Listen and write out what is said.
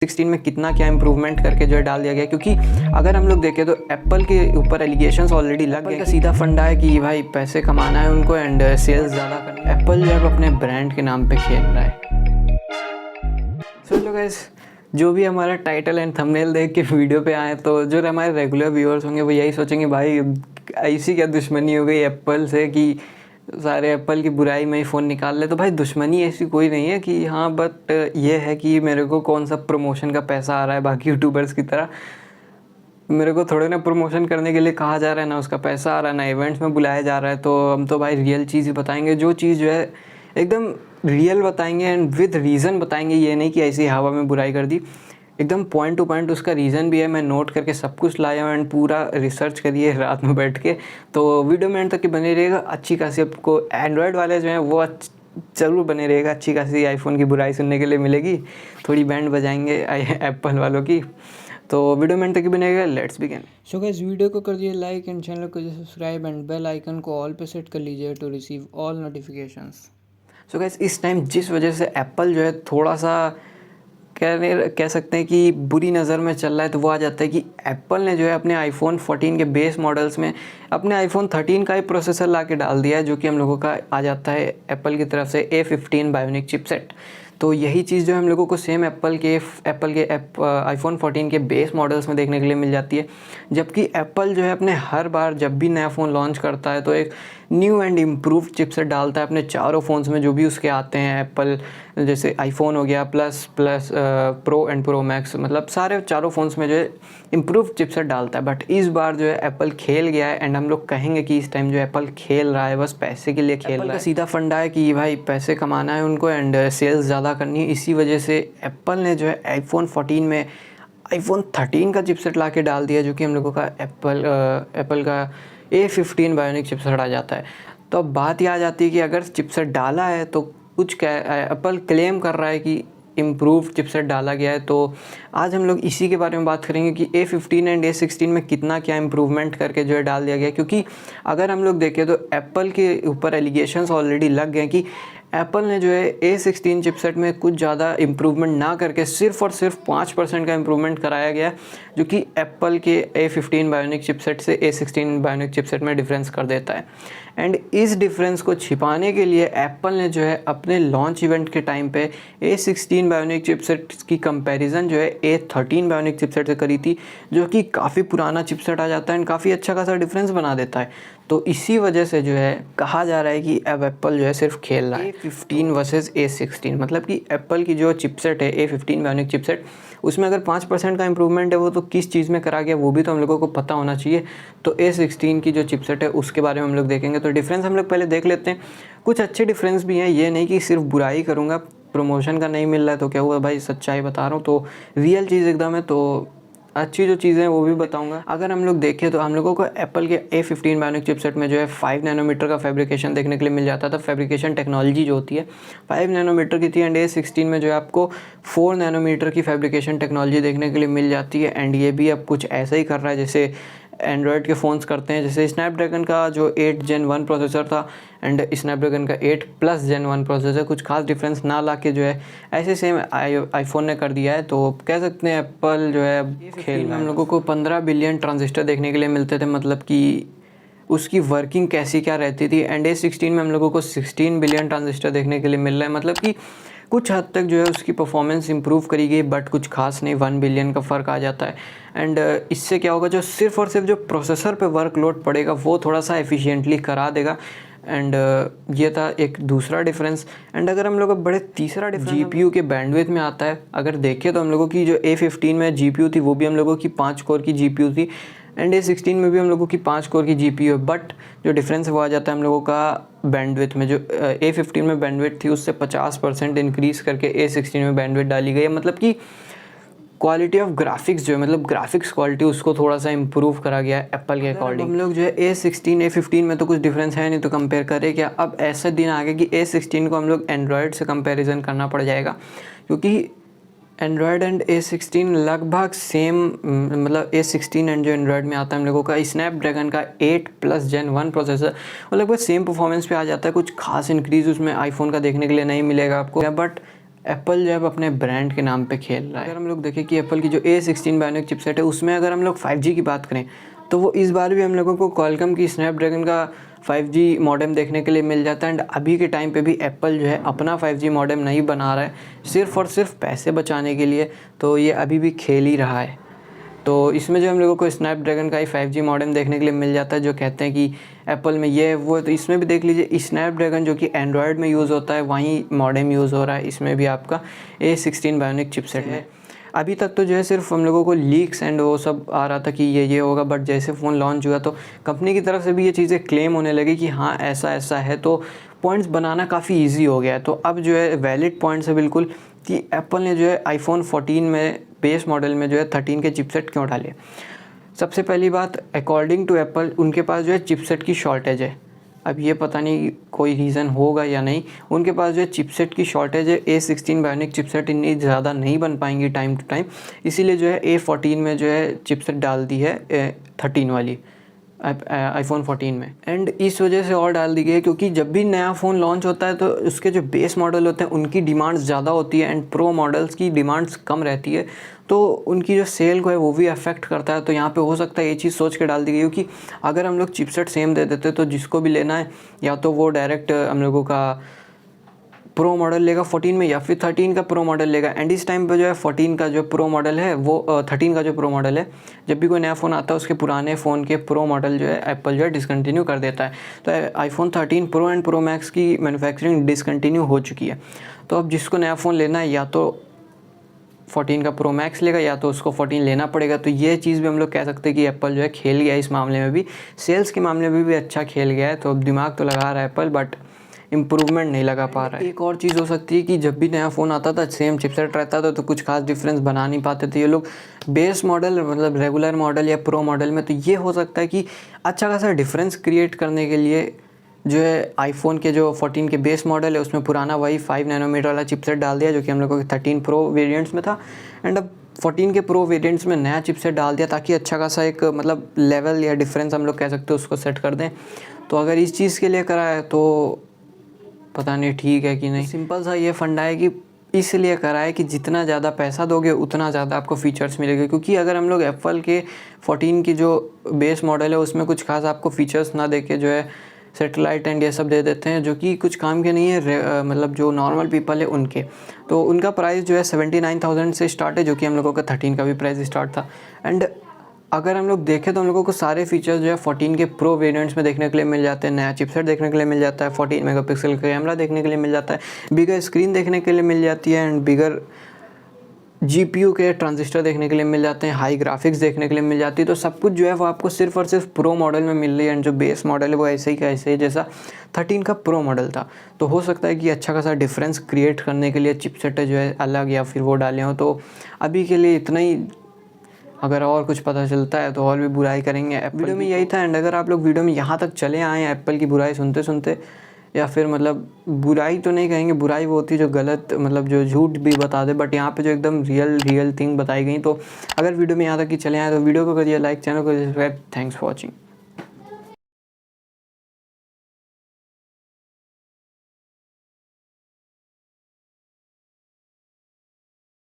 16 में कितना क्या इम्प्रूवमेंट करके जो है डाल दिया गया, क्योंकि अगर हम लोग देखें तो एप्पल के ऊपर एलिगेशंस ऑलरेडी लग गए। सीधा फंडा है कि भाई पैसे कमाना है उनको एंड सेल्स ज़्यादा करनी है। एप्पल जो है अपने ब्रांड के नाम पे खेल रहा है। चलो गाइस, जो भी हमारा टाइटल एंड थंबनेल देख के वीडियो पे आए तो जो हमारे रेगुलर व्यूअर्स होंगे वो यही सोचेंगे भाई ऐसी क्या दुश्मनी हो गई एप्पल से कि सारे एप्पल की बुराई में ही फ़ोन निकाल ले। तो भाई दुश्मनी ऐसी कोई नहीं है कि हाँ, बट ये है कि मेरे को कौन सा प्रमोशन का पैसा आ रहा है बाकी यूट्यूबर्स की तरह। मेरे को थोड़े ना प्रमोशन करने के लिए कहा जा रहा है, ना उसका पैसा आ रहा है, ना इवेंट्स में बुलाया जा रहा है। तो हम तो भाई रियल चीज़ ही बताएंगे, जो चीज़ जो है एकदम रियल बताएंगे एंड विद रीज़न बताएंगे। ये नहीं कि ऐसी हवा में बुराई कर दी, एकदम पॉइंट टू पॉइंट उसका रीज़न भी है। मैं नोट करके सब कुछ लाया हूँ एंड पूरा रिसर्च करिए रात में बैठ के। तो वीडियो में एंड तक की बने रहेगा। अच्छी खासी आपको एंड्रॉयड वाले जो हैं वो ज़रूर बने रहेगा। अच्छी खासी आईफोन की बुराई सुनने के लिए मिलेगी, थोड़ी बैंड बजाएंगे एप्पल वालों की। तो वीडियो में एंड तक की बनेगा। Let's begin. So guys, video को कर दिए लाइक एंड चैनल को सब्सक्राइब एंड बेल आइकन को ऑल पे सेट कर लीजिए to receive all notifications. So guys, इस टाइम जिस वजह से एप्पल जो है थोड़ा सा कह सकते हैं कि बुरी नज़र में चल रहा है, तो वो आ जाता है कि एप्पल ने जो है अपने आईफोन 14 के बेस मॉडल्स में अपने आईफोन 13 का ही प्रोसेसर ला के डाल दिया है, जो कि हम लोगों का आ जाता है एप्पल की तरफ से A15 बायोनिक चिपसेट। तो यही चीज़ जो हम लोगों को सेम एप्पल के आईफोन 14 के बेस मॉडल्स में देखने के लिए मिल जाती है। जबकि एप्पल जो है अपने हर बार जब भी नया फ़ोन लॉन्च करता है तो एक न्यू एंड इम्प्रूव चिपसेट डालता है अपने चारों फ़ोन्स में जो भी उसके आते हैं। एप्पल जैसे आईफोन हो गया, plus pro and pro max, मतलब सारे चारों फ़ोन्स में जो है इम्प्रूव चिपसेट डालता है। बट इस बार जो है एप्पल खेल गया है एंड हम लोग कहेंगे कि इस टाइम जो एप्पल खेल रहा है बस पैसे के लिए खेल रहा है। सीधा फंडा है कि भाई पैसे कमाना है उनको एंड सेल्स ज़्यादा करनी है। इसी वजह से एप्पल ने जो है आईफोन 14 में आईफोन 13 का चिपसेट ला के डाल दिया, जो कि हम लोगों का एप्पल का A15 बायोनिक चिपसेट आ जाता है। तो अब बात यह आ जाती है कि अगर चिपसेट डाला है तो कुछ क्या एप्पल क्लेम कर रहा है कि इम्प्रूव चिपसेट डाला गया है। तो आज हम लोग इसी के बारे में बात करेंगे कि A15 एंड A16 में कितना क्या इम्प्रूवमेंट करके जो है डाल दिया गया। क्योंकि अगर हम लोग देखें तो एप्पल के ऊपर एलिगेशंस ऑलरेडी लग गए कि एप्पल ने जो है A16 चिपसेट में कुछ ज़्यादा इम्प्रूवमेंट ना करके सिर्फ और सिर्फ 5% का इम्प्रूवमेंट कराया गया, जो कि एप्पल के A15 बायोनिक चिपसेट से A16 बायोनिक चिपसेट में डिफरेंस कर देता है। एंड इस डिफरेंस को छिपाने के लिए एप्पल ने जो है अपने लॉन्च इवेंट के टाइम पे A16 बायोनिक चिपसेट की कंपैरिजन जो है A13 बायोनिक चिपसेट से करी थी, जो कि काफ़ी पुराना चिपसेट आ जाता है एंड काफ़ी अच्छा खासा डिफरेंस बना देता है। तो इसी वजह से जो है कहा जा रहा है कि अब एप्पल जो है सिर्फ खेल रहा है A15 वर्सेस A16। मतलब कि एप्पल की जो चिपसेट है A15 बायोनिक चिपसेट, उसमें अगर 5% का इम्प्रूवमेंट है वो तो किस चीज़ में करा गया वो भी तो हम लोगों को पता होना चाहिए। तो A16 की जो चिपसेट है उसके बारे में हम लोग देखेंगे। तो डिफरेंस हम लोग पहले देख लेते हैं। कुछ अच्छे डिफरेंस भी हैं, ये नहीं कि सिर्फ बुराई करूँगा। प्रमोशन का नहीं मिल रहा है तो क्या हुआ भाई, सच्चाई बता रहा हूँ। तो रियल चीज़ एकदम है, तो अच्छी जो चीज़ें हैं वो भी बताऊंगा। अगर हम लोग देखें तो हम लोगों को एप्पल के A15 बायोनिक चिपसेट में जो है 5 नैनोमीटर का फैब्रिकेशन देखने के लिए मिल जाता था। फैब्रिकेशन टेक्नोलॉजी जो होती है 5 नैनोमीटर की थी एंड A16 में जो है आपको 4 नैनोमीटर की फैब्रिकेशन टेक्नोलॉजी देखने के लिए मिल जाती है। एंड ये भी अब कुछ ऐसा ही कर रहा है जैसे एंड्रॉयड के फ़ोन्स करते हैं। जैसे स्नैपड्रैगन का जो 8 Gen 1 प्रोसेसर था एंड स्नैपड्रैगन का 8+ Gen 1 प्रोसेसर, कुछ खास डिफरेंस ना ला के जो है ऐसे सेम आईफोन ने कर दिया है। तो कह सकते हैं एप्पल जो है खेल में हम लोगों को 15 बिलियन ट्रांजिस्टर देखने के लिए मिलते थे, मतलब कि उसकी वर्किंग कैसी क्या रहती थी। एंड A16 में हम लोगों को 16 बिलियन ट्रांजिस्टर देखने के लिए मिल रहा है, मतलब कि कुछ हद तक जो है उसकी परफॉर्मेंस इंप्रूव करी गई, बट कुछ खास नहीं। 1 बिलियन का फ़र्क आ जाता है। एंड इससे क्या होगा, जो सिर्फ और सिर्फ जो प्रोसेसर पे वर्कलोड पड़ेगा वो थोड़ा सा एफिशिएंटली करा देगा। एंड ये था एक दूसरा डिफरेंस। एंड अगर हम लोग बड़े तीसरा डिफरेंस GPU के बैंडविड्थ में आता है। अगर देखें तो हम लोगों की जो A15 में GPU थी वो भी हम लोगों की 5 कोर की GPU थी एंड A16 में भी हम लोगों की 5 कोर की GPU है। बट जो डिफरेंस है वो आ जाता है हम लोगों का बैंडविड्थ में। जो A15 में बैंडविड्थ थी उससे 50% इंक्रीज़ करके A16 में बैंडविड्थ डाली गई है। मतलब कि क्वालिटी ऑफ ग्राफिक्स जो है, मतलब ग्राफिक्स क्वालिटी उसको थोड़ा सा इंप्रूव करा गया है एप्पल के अकॉर्डिंग। हम लोग जो है A16 A15 में तो कुछ डिफरेंस है नहीं, तो कंपेयर करें क्या। अब ऐसा दिन आ गया कि A16 को हम लोग एंड्रॉयड से कंपैरिजन करना पड़ जाएगा, क्योंकि एंड्रॉयड एंड A16 लगभग सेम, मतलब A16 एंड जो एंड्रॉयड में आता है हम लोगों का स्नैपड्रैगन का 8+ Gen 1 प्रोसेसर, वो लगभग सेम परफॉर्मेंस पे आ जाता है। कुछ खास इंक्रीज़ उसमें आईफोन का देखने के लिए नहीं मिलेगा आपको। बट एप्पल जो है अपने ब्रांड के नाम पे खेल रहा है। अगर हम लोग देखें कि एप्पल की जो A16 बायोनिक चिपसेट है उसमें अगर हम लोग 5G की बात करें तो वो इस बार भी हम लोगों को क्वालकॉम की स्नैपड्रैगन का 5G मॉडेम देखने के लिए मिल जाता है। एंड अभी के टाइम पे भी एप्पल जो है अपना 5G मॉडेम नहीं बना रहा है सिर्फ़ और सिर्फ पैसे बचाने के लिए, तो ये अभी भी खेल ही रहा है। तो इसमें जो हम लोगों को स्नैपड्रैगन का ही 5G मॉडेम देखने के लिए मिल जाता है, जो कहते हैं कि एप्पल में ये है वो है। तो इसमें भी देख लीजिए स्नैपड्रैगन जो कि एंड्रॉयड में यूज़ होता है वहीं मॉडेम यूज़ हो रहा है इसमें भी आपका A16 बायोनिक चिपसेट में। अभी तक तो जो है सिर्फ हम लोगों को लीक्स एंड वो सब आ रहा था कि ये होगा, बट जैसे फ़ोन लॉन्च हुआ तो कंपनी की तरफ से भी ये चीज़ें क्लेम होने लगी कि हाँ ऐसा ऐसा है, तो पॉइंट्स बनाना काफ़ी ईजी हो गया है। तो अब जो है वैलिड पॉइंट्स है बिल्कुल कि एप्पल ने जो है आईफोन 14 में बेस मॉडल में जो है 13 के चिपसेट क्यों डाले। सबसे पहली बात, अकॉर्डिंग टू एप्पल उनके पास जो है चिपसेट की शॉर्टेज है। अब ये पता नहीं कोई रीज़न होगा या नहीं, उनके पास जो है चिपसेट की शॉर्टेज है। A16 बायोनिक चिपसेट इतनी ज़्यादा नहीं बन पाएंगी टाइम टू टाइम, इसीलिए जो है A14 में जो है चिपसेट डाल दी है 13 वाली आईफोन 14 में। एंड इस वजह से और डाल दी गई है क्योंकि जब भी नया फ़ोन लॉन्च होता है तो उसके जो बेस मॉडल होते हैं उनकी डिमांड्स ज़्यादा होती है एंड प्रो मॉडल्स की डिमांड्स कम रहती है, तो उनकी जो सेल को है वो भी अफेक्ट करता है। तो यहाँ पे हो सकता है ये चीज़ सोच के डाल दी गई क्योंकि अगर हम लोग चिपसेट सेम दे देते तो जिसको भी लेना है या तो वो डायरेक्ट हम लोगों का प्रो मॉडल लेगा 14 में या फिर 13 का प्रो मॉडल लेगा। एंड इस टाइम पे जो है 14 का जो प्रो मॉडल है वो 13 का जो प्रो मॉडल है, जब भी कोई नया फ़ोन आता है उसके पुराने फ़ोन के प्रो मॉडल जो है एप्पल जो है डिसकंटिन्यू कर देता है। तो iPhone 13 pro and pro max की मैन्युफैक्चरिंग डिसकंटिन्यू हो चुकी है। तो अब जिसको नया फ़ोन लेना है या तो 14 का प्रो मैक्स लेगा या तो उसको 14 लेना पड़ेगा। तो ये चीज़ भी हम लोग कह सकते हैं कि एप्पल जो है खेल गया है इस मामले में भी, सेल्स के मामले में भी अच्छा खेल गया है। तो अब दिमाग तो लगा रहा है एप्पल, बट इम्प्रूवमेंट नहीं लगा पा रहा है। एक और चीज़ हो सकती है कि जब भी नया फ़ोन आता था सेम चिपसेट रहता था तो कुछ खास डिफरेंस बना नहीं पाते थे ये लोग बेस मॉडल मतलब रेगुलर मॉडल या प्रो मॉडल में। तो ये हो सकता है कि अच्छा खासा डिफरेंस क्रिएट करने के लिए जो है आईफोन के जो 14 के बेस मॉडल है उसमें पुराना वही 5 नैनोमीटर वाला चिपसेट डाल दिया जो कि हम लोगों के 13 प्रो वेरिएंट्स में था। एंड अब 14 के प्रो वेरिएंट्स में नया चिपसेट डाल दिया ताकि अच्छा खासा एक मतलब लेवल या डिफरेंस हम लोग कह सकते हैं उसको सेट कर दें। तो अगर इस चीज़ के लिए करा है तो पता नहीं ठीक है कि नहीं। सिंपल सा ये फंडा है कि इसलिए करा है कि जितना ज़्यादा पैसा दोगे उतना ज़्यादा आपको फीचर्स मिलेंगे। क्योंकि अगर हम लोग एप्पल के 14 की जो बेस मॉडल है उसमें कुछ खास आपको फीचर्स ना देके जो है सैटेलाइट एंड ये सब दे देते हैं जो कि कुछ काम के नहीं है, मतलब जो नॉर्मल पीपल है उनके, तो उनका प्राइस जो है 79,000 से स्टार्ट है, जो कि हम लोगों का 13 का भी प्राइस स्टार्ट था। एंड अगर हम लोग देखें तो हम लोगों को सारे फीचर्स जो है 14 के प्रो वेरिएंट्स में देखने के लिए मिल जाते हैं। नया चिपसेट देखने के लिए मिल जाता है, 14 मेगापिक्सल का कैमरा देखने के लिए मिल जाता है, बिगर स्क्रीन देखने के लिए मिल जाती है एंड बिगर GPU के ट्रांजिस्टर देखने के लिए मिल जाते हैं, हाई ग्राफिक्स देखने के लिए मिल जाती है। तो सब कुछ जो है वो आपको सिर्फ और सिर्फ प्रो मॉडल में मिल रही है एंड जो बेस मॉडल है वो ऐसे ही का ऐसे ही जैसा 13 का प्रो मॉडल था। तो हो सकता है कि अच्छा खासा डिफरेंस क्रिएट करने के लिए चिपसेट जो है अलग या फिर वो डाले हों। तो अभी के लिए इतना ही, अगर और कुछ पता चलता है तो और भी बुराई करेंगे। वीडियो में यही था। एंड अगर आप लोग वीडियो में यहाँ तक चले आए हैं एप्पल की बुराई सुनते सुनते, या फिर मतलब बुराई तो नहीं कहेंगे, बुराई वो होती है जो गलत मतलब जो झूठ भी बता दे, बट यहाँ पे जो एकदम रियल थिंग बताई गई। तो अगर वीडियो में यहाँ तक कि चले आए तो वीडियो को करिए लाइक, चैनल को सब्सक्राइब। Thanks for watching.